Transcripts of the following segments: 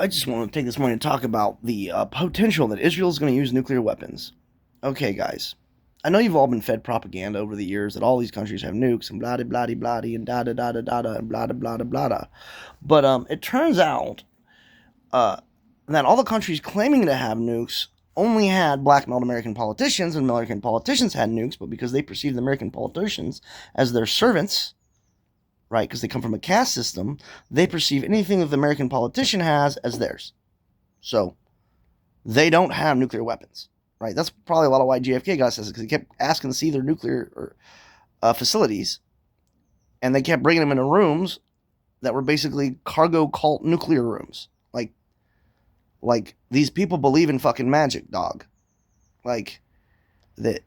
I just want to take this morning to talk about the potential that Israel is going to use nuclear weapons. Okay, guys. I know you've all been fed propaganda over the years that all these countries have nukes and blah blah blah blah and da da da da da and blah blah blah blah. But it turns out uh, that all the countries claiming to have nukes only had blackmailed American politicians, and American politicians had nukes, but because they perceived the American politicians as their servants, right? Because they come from a caste system, they perceive anything that the American politician has as theirs. So they don't have nuclear weapons, right? That's probably a lot of why JFK got us, because he kept asking to see their nuclear facilities, and they kept bringing them into rooms that were basically cargo cult nuclear rooms. Like these people believe in fucking magic, dog. Like that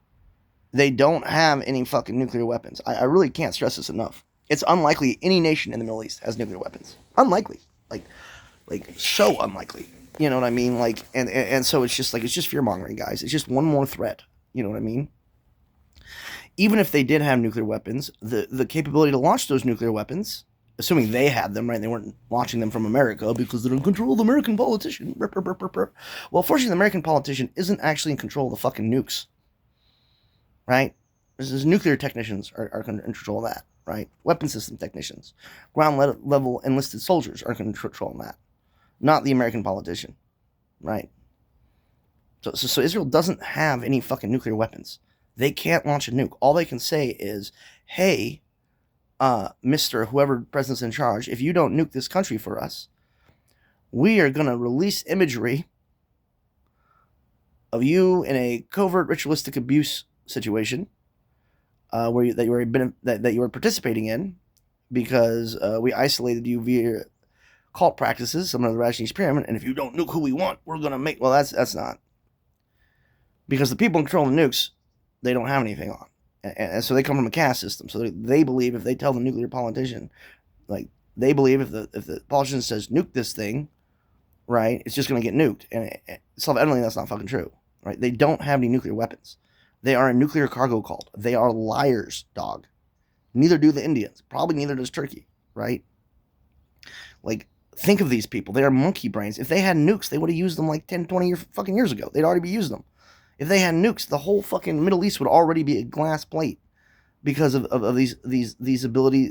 they don't have any fucking nuclear weapons. I really can't stress this enough. It's unlikely any nation in the Middle East has nuclear weapons. Unlikely. Like so unlikely. You know what I mean? Like and so it's just fear mongering, guys. It's just one more threat. You know what I mean? Even if they did have nuclear weapons, the capability to launch those nuclear weapons, assuming they had them, right? They weren't launching them from America because they're in control of the American politician. Well, fortunately, the American politician isn't actually in control of the fucking nukes, right? There's nuclear technicians are in control of that, right? Weapon system technicians, ground level enlisted soldiers are in control of that, not the American politician, right? So Israel doesn't have any fucking nuclear weapons. They can't launch a nuke. All they can say is, hey, Mr. whoever president's in charge, if you don't nuke this country for us, we are going to release imagery of you in a covert ritualistic abuse situation that you were participating in, because we isolated you via cult practices, some of the Rajneesh pyramid, and if you don't nuke who we want, we're going to make... Well, that's not. Because the people in control of the nukes, they don't have anything on. And so they come from a caste system. So they believe if they tell the nuclear politician, like, they believe if the politician says nuke this thing, right, it's just going to get nuked. And self-evidently, that's not fucking true, right? They don't have any nuclear weapons. They are a nuclear cargo cult. They are liars, dog. Neither do the Indians. Probably neither does Turkey, right? Like, think of these people. They are monkey brains. If they had nukes, they would have used them like 10, 20 fucking years ago. They'd already be using them. If they had nukes, the whole fucking Middle East would already be a glass plate because of these ability.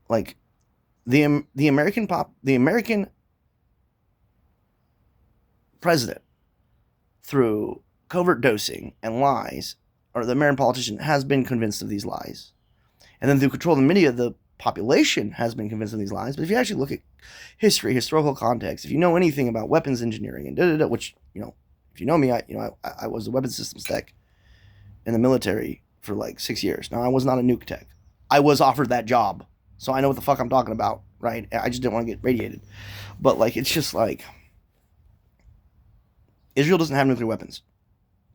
Like the American president, through covert dosing and lies, or the American politician has been convinced of these lies, and then through control of the media, the population has been convinced of these lies. But if you actually look at history, historical context, if you know anything about weapons engineering and which, you know. If you know me, I was a weapons systems tech in the military for like 6 years. Now, I was not a nuke tech. I was offered that job, so I know what the fuck I'm talking about, right? I just didn't want to get radiated. But, like, it's just like, Israel doesn't have nuclear weapons.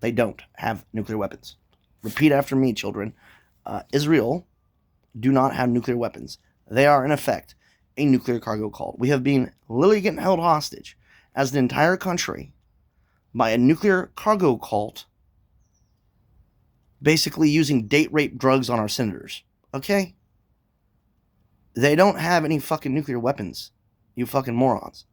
They don't have nuclear weapons. Repeat after me, children. Israel do not have nuclear weapons. They are, in effect, a nuclear cargo cult. We have been literally getting held hostage as the entire country by a nuclear cargo cult, basically using date rape drugs on our senators. Okay? They don't have any fucking nuclear weapons, you fucking morons.